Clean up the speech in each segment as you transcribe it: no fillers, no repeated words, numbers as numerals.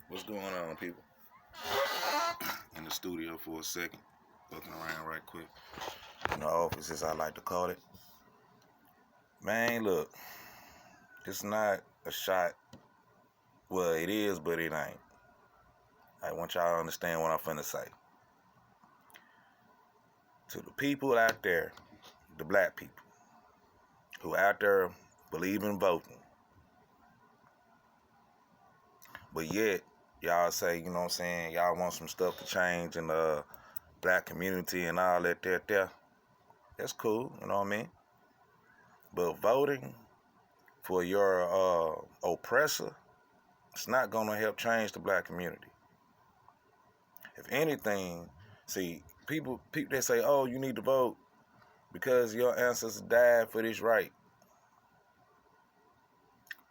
What's going on, people? In the studio for a second, looking around right quick. In the office, as I like to call it. Man, look, it's not a shot. Well, it is, but it ain't. I want y'all to understand what I'm finna say. To the people out there, the black people, who out there believe in voting, but yet y'all say, you know what I'm saying, y'all want some stuff to change in the black community and all that there. That's cool, you know what I mean? But voting for your oppressor, it's not going to help change the black community. If anything, see, people they say, oh, you need to vote because your ancestors died for this right.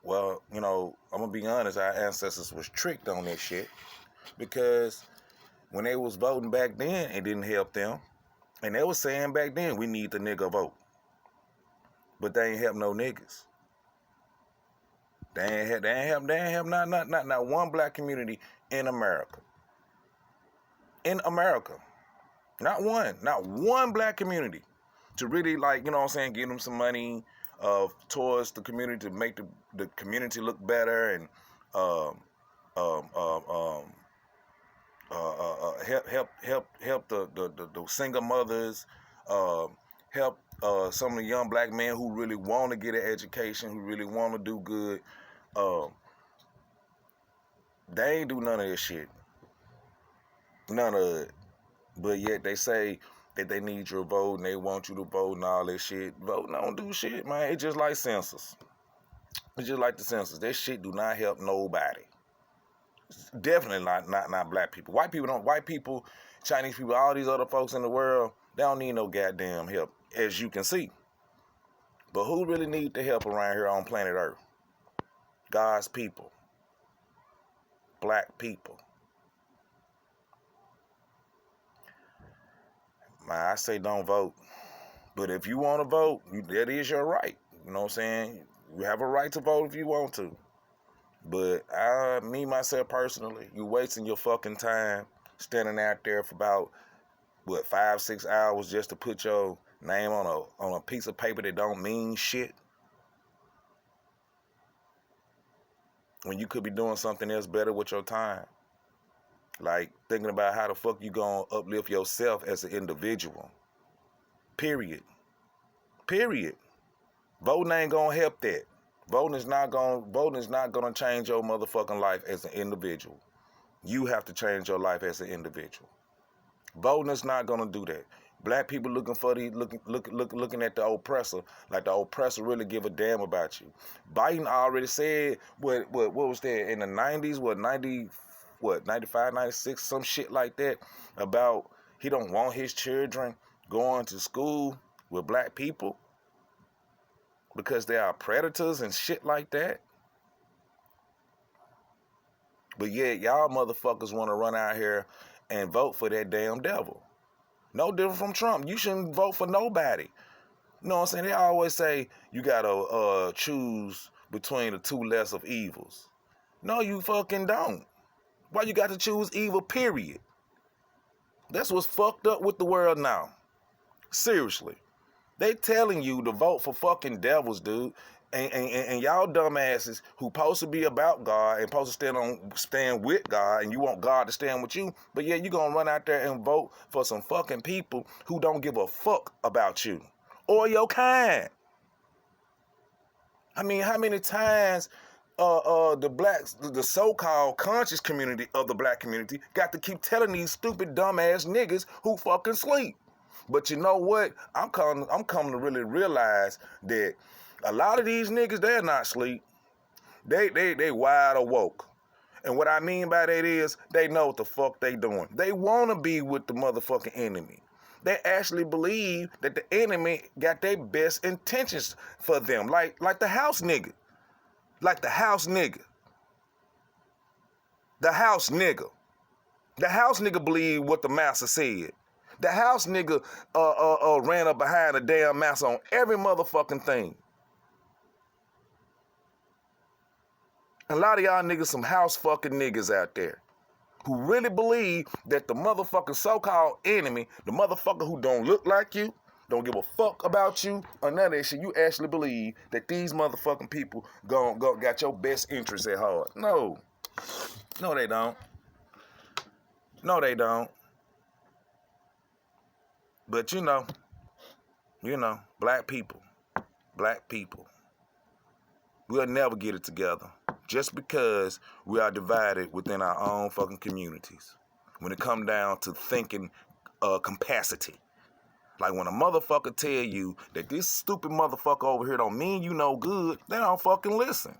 Well, you know, I'm going to be honest, our ancestors was tricked on this shit because when they was voting back then, it didn't help them. And they was saying back then, we need the nigga vote. But they ain't help no niggas. They ain't help not one black community in America. In America. Not one black community to really, like, you know what I'm saying, give them some money towards the community to make the community look better and help the single mothers, help some of the young black men who really want to get an education, who really want to do good. They ain't do none of this shit. None of it. But yet they say that they need your vote and they want you to vote and all that shit. Voting don't do shit, man. It's just like census. It's just like the census. That shit do not help nobody. It's definitely not black people. White people, Chinese people, all these other folks in the world, they don't need no goddamn help, as you can see. But who really need the help around here on planet Earth? God's people. Black people. Man, I say don't vote. But if you want to vote, that is your right. You know what I'm saying? You have a right to vote if you want to. But me, myself personally, you wasting your fucking time standing out there for about, 5-6 hours just to put your name on a piece of paper that don't mean shit. When you could be doing something else better with your time. Like thinking about how the fuck you gonna uplift yourself as an individual. Period. Voting ain't gonna help that. Voting is not gonna change your motherfucking life as an individual. You have to change your life as an individual. Voting is not gonna do that. Black people looking at the oppressor, like the oppressor really give a damn about you. Biden already said what was that in the 90s, 95, 96, some shit like that, about he don't want his children going to school with black people because they are predators and shit like that. But yeah, y'all motherfuckers want to run out here and vote for that damn devil. No different from Trump. You shouldn't vote for nobody. You know what I'm saying? They always say you gotta choose between the two less of evils. No, you fucking don't. Why you got to choose evil, period? That's what's fucked up with the world now. Seriously. They telling you to vote for fucking devils, dude. And y'all dumbasses who supposed to be about God and supposed to stand with God and you want God to stand with you, but yeah, you gonna run out there and vote for some fucking people who don't give a fuck about you or your kind. I mean, how many times the so-called conscious community of the black community got to keep telling these stupid dumbass niggas who fucking sleep? But you know what? I'm coming to really realize that a lot of these niggas, they're not asleep. They wide awoke. And what I mean by that is they know what the fuck they doing. They want to be with the motherfucking enemy. They actually believe that the enemy got their best intentions for them. Like the house nigga. Like the house nigga. The house nigga. The house nigga believe what the master said. The house nigga ran up behind the damn master on every motherfucking thing. A lot of y'all niggas some house fucking niggas out there who really believe that the motherfucking so-called enemy, the motherfucker who don't look like you, don't give a fuck about you, or none of that shit, you actually believe that these motherfucking people got your best interests at heart. No. No, they don't. No, they don't. But you know, black people, we'll never get it together just because we are divided within our own fucking communities. When it come down to thinking capacity. Like when a motherfucker tell you that this stupid motherfucker over here don't mean you no good, they don't fucking listen.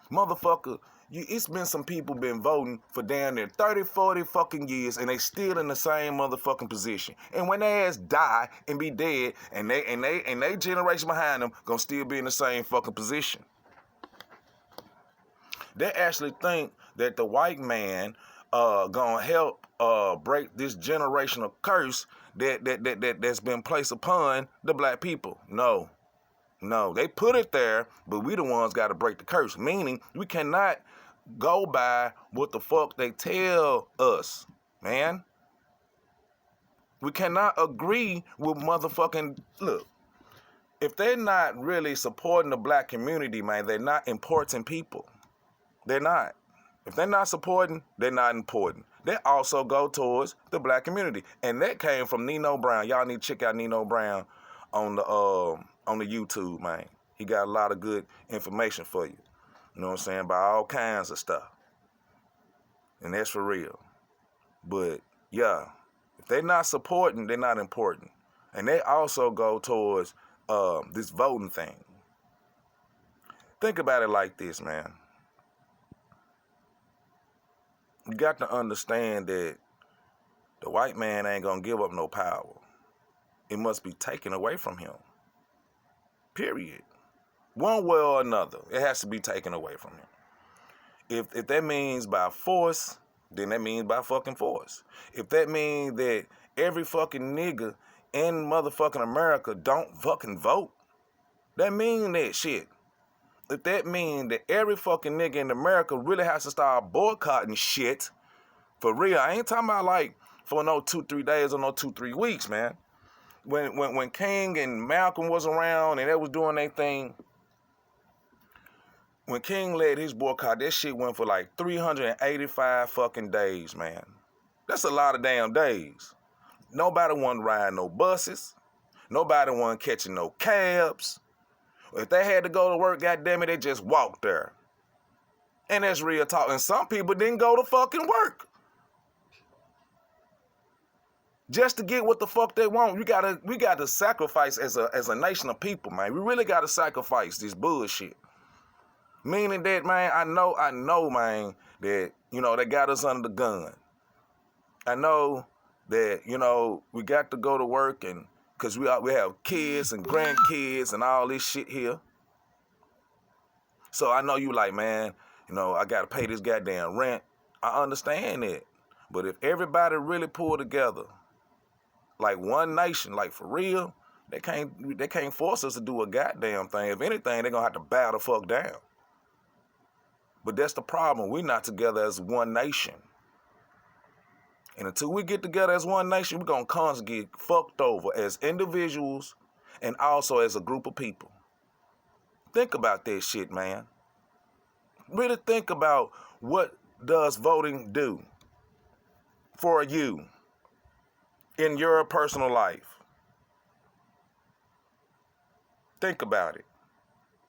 Motherfucker, it's been some people been voting for damn near 30, 40 fucking years and they still in the same motherfucking position. And when they ass die and be dead and they generation behind them gonna still be in the same fucking position. They actually think that the white man gonna help break this generational curse that's been placed upon the black people. No, they put it there, but we the ones got to break the curse. Meaning, we cannot go by what the fuck they tell us, man. We cannot agree with motherfucking, look, if they're not really supporting the black community, man, they're not important people. They're not. If they're not supporting, they're not important. They also go towards the black community. And that came from Nino Brown. Y'all need to check out Nino Brown on the YouTube, man. He got a lot of good information for you. You know what I'm saying? About all kinds of stuff. And that's for real. But, yeah, if they're not supporting, they're not important. And they also go towards this voting thing. Think about it like this, man. You got to understand that the white man ain't gonna give up no power. It must be taken away from him. Period. One way or another, it has to be taken away from him. If that means by force, then that means by fucking force. If that means that every fucking nigga in motherfucking America don't fucking vote, that mean that shit. If that means that every fucking nigga in America really has to start boycotting shit, for real, I ain't talking about like for no 2-3 days or no 2-3 weeks, man. When King and Malcolm was around and they was doing their thing, when King led his boycott, that shit went for like 385 fucking days, man. That's a lot of damn days. Nobody wasn't riding no buses. Nobody wasn't catching no cabs. If they had to go to work, goddammit, they just walked there. And that's real talk. And some people didn't go to fucking work. Just to get what the fuck they want. We gotta sacrifice as a nation of people, man. We really gotta sacrifice this bullshit. Meaning that, man, I know, man, that, they got us under the gun. I know that, we got to go to work and because we have kids and grandkids and all this shit here. So I know you like, man, I got to pay this goddamn rent. I understand that. But if everybody really pull together, like one nation, like for real, they can't force us to do a goddamn thing. If anything, they're going to have to bow the fuck down. But that's the problem. We're not together as one nation. And until we get together as one nation, we're going to constantly get fucked over as individuals and also as a group of people. Think about that shit, man. Really think about what does voting do for you in your personal life. Think about it.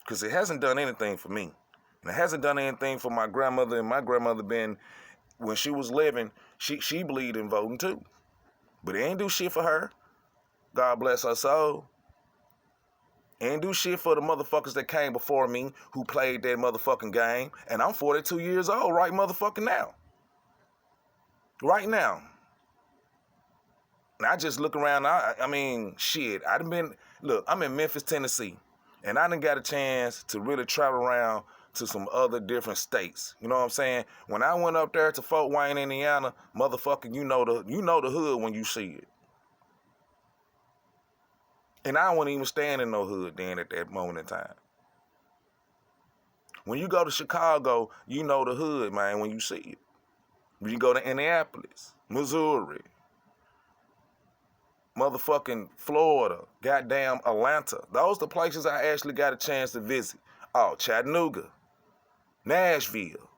Because it hasn't done anything for me. And it hasn't done anything for my grandmother. And my grandmother been, when she was living, she believed in voting too. But it ain't do shit for her. God bless her soul. It ain't do shit for the motherfuckers that came before me who played that motherfucking game. And I'm 42 years old right motherfucking now. Right now. And I just look around. I mean, shit. I'm in Memphis, Tennessee. And I done got a chance to really travel around to some other different states. You know what I'm saying? When I went up there to Fort Wayne, Indiana, motherfucker, you know the hood when you see it. And I wasn't even staying in no hood then at that moment in time. When you go to Chicago, you know the hood, man, when you see it. When you go to Indianapolis, Missouri, motherfucking Florida, goddamn Atlanta. Those the places I actually got a chance to visit. Oh, Chattanooga, Nashville.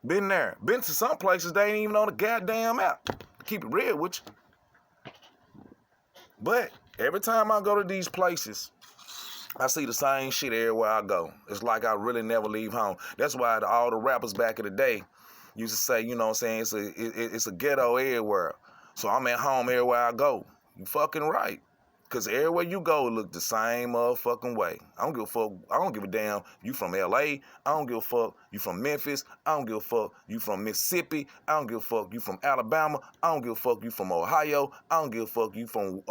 Been there. Been to some places they ain't even on the goddamn map. Keep it real with you. But every time I go to these places, I see the same shit everywhere I go. It's like I really never leave home. That's why all the rappers back in the day used to say, you know what I'm saying, it's a ghetto everywhere. So I'm at home everywhere I go. You fucking right. Because everywhere you go, it look the same motherfucking way. I don't give a fuck. I don't give a damn you from L.A. I don't give a fuck you from Memphis. I don't give a fuck you from Mississippi. I don't give a fuck you from Alabama. I don't give a fuck you from Ohio. I don't give a fuck you from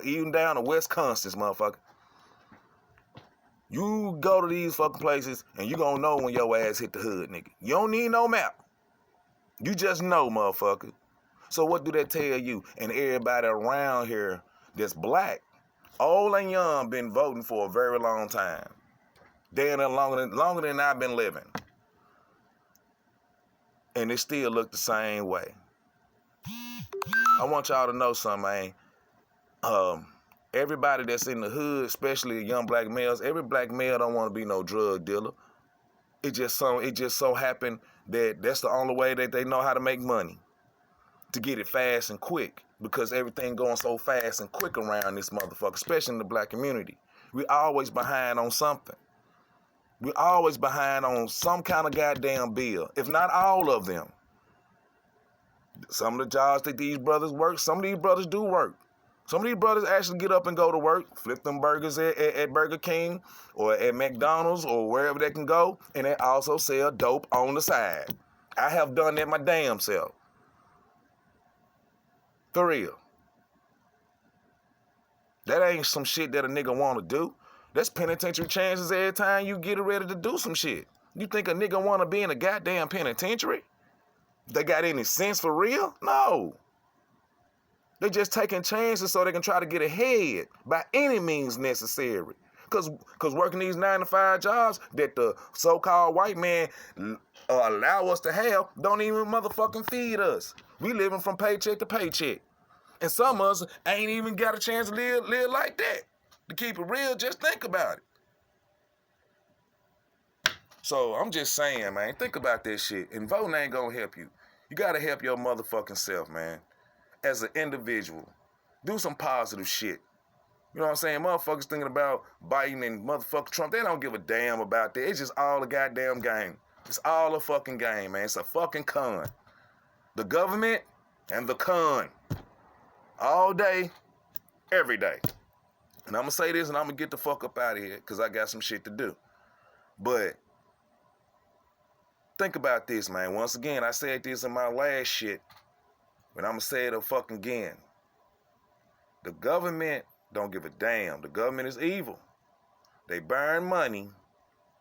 even down to Wisconsin, motherfucker. You go to these fucking places and you gonna know when your ass hit the hood, nigga. You don't need no map. You just know, motherfucker. So what do that tell you? And everybody around here that's black, old and young, been voting for a very long time. Damn longer than I've been living. And it still look the same way. I want y'all to know something, man. Everybody that's in the hood, especially young black males, every black male don't want to be no drug dealer. It just so happened that that's the only way that they know how to make money. To get it fast and quick, because everything going so fast and quick around this motherfucker, especially in the black community. We always behind on something. We always behind on some kind of goddamn bill, if not all of them. Some of the jobs that these brothers work, some of these brothers do work. Some of these brothers actually get up and go to work, flip them burgers at Burger King or at McDonald's or wherever they can go, and they also sell dope on the side. I have done that my damn self. For real. That ain't some shit that a nigga want to do. That's penitentiary chances every time you get ready to do some shit. You think a nigga want to be in a goddamn penitentiary? They got any sense for real? No. They just taking chances so they can try to get ahead by any means necessary. Cause working these 9-to-5 jobs that the so-called white man allow us to have don't even motherfucking feed us. We living from paycheck to paycheck. And some of us ain't even got a chance to live like that. To keep it real, just think about it. So I'm just saying, man, think about this shit. And voting ain't gonna help you. You gotta help your motherfucking self, man. As an individual. Do some positive shit. You know what I'm saying? Motherfuckers thinking about Biden and motherfucking Trump. They don't give a damn about that. It's just all a goddamn game. It's all a fucking game, man. It's a fucking con. The government and the con. All day, every day. And I'm going to say this and I'm going to get the fuck up out of here because I got some shit to do. But think about this, man. Once again, I said this in my last shit, but I'm going to say it fucking again. The government don't give a damn. The government is evil. They burn money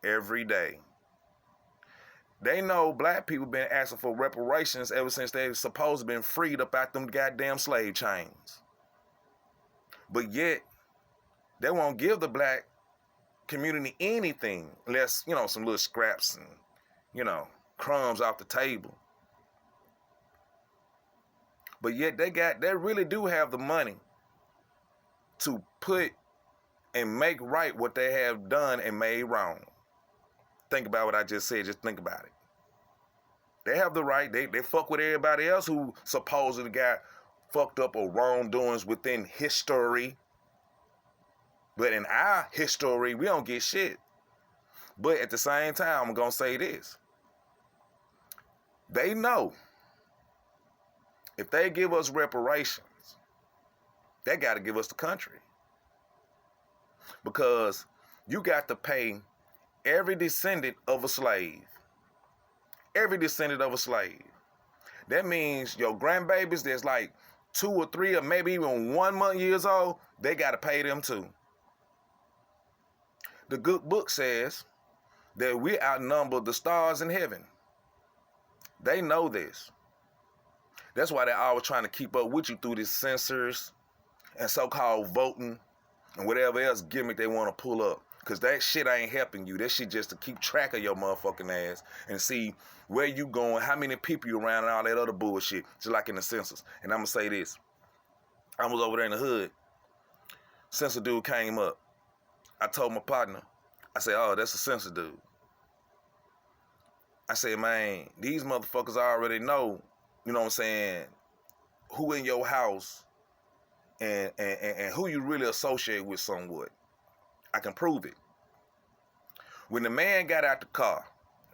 every day. They know black people been asking for reparations ever since they supposed to been freed up out them goddamn slave chains. But yet, they won't give the black community anything unless, you know, some little scraps and, you know, crumbs off the table. But yet they really do have the money to put and make right what they have done and made wrong. Think about what I just said. Just think about it. They have the right. They fuck with everybody else who supposedly got fucked up or wrongdoings within history. But in our history, we don't get shit. But at the same time, I'm going to say this. They know if they give us reparations, they got to give us the country. Because you got to pay every descendant of a slave. Every descendant of a slave. That means your grandbabies that's like 2 or 3 or maybe even 1 month years old, they got to pay them too. The good book says that we outnumber the stars in heaven. They know this. That's why they're always trying to keep up with you through these censors and so-called voting and whatever else gimmick they want to pull up. Because that shit ain't helping you. That shit just to keep track of your motherfucking ass and see where you going, how many people you around, and all that other bullshit. Just like in the census. And I'm going to say this. I was over there in the hood. Census dude came up. I told my partner, I said, oh, that's a census dude. I said, man, these motherfuckers already know, you know what I'm saying, who in your house and who you really associate with somewhat. I can prove it. When the man got out the car,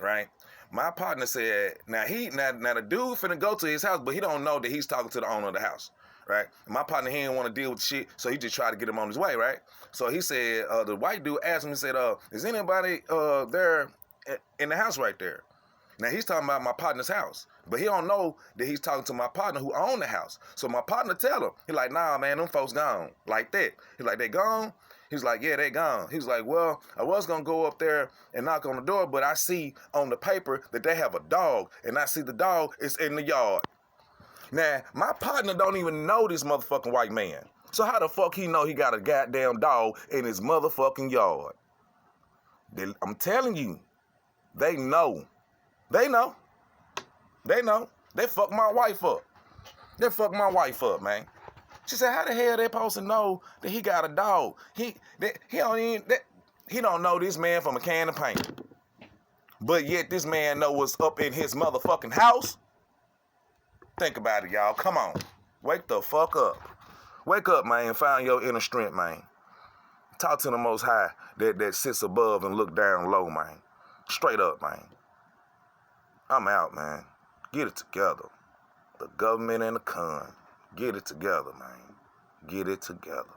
right, my partner said, now the dude finna go to his house, but he don't know that he's talking to the owner of the house, right? And my partner, he didn't want to deal with the shit, so he just tried to get him on his way, right? So he said, the white dude asked him, he said, is anybody there in the house right there? Now he's talking about my partner's house, but he don't know that he's talking to my partner who owned the house. So my partner tell him, he like, nah, man, them folks gone, like that. He's like, they gone? He's like, yeah, they gone. He's like, well, I was going to go up there and knock on the door, but I see on the paper that they have a dog, and I see the dog is in the yard. Now, my partner don't even know this motherfucking white man. So how the fuck he know he got a goddamn dog in his motherfucking yard? I'm telling you, they know. They know. They know. They fucked my wife up. They fucked my wife up, man. She said, how the hell they supposed to know that he got a dog? He don't know this man from a can of paint. But yet this man know what's up in his motherfucking house. Think about it, y'all. Come on. Wake the fuck up. Wake up, man, and find your inner strength, man. Talk to the Most High that sits above and look down low, man. Straight up, man. I'm out, man. Get it together. The government and the con. Get it together, man. Get it together.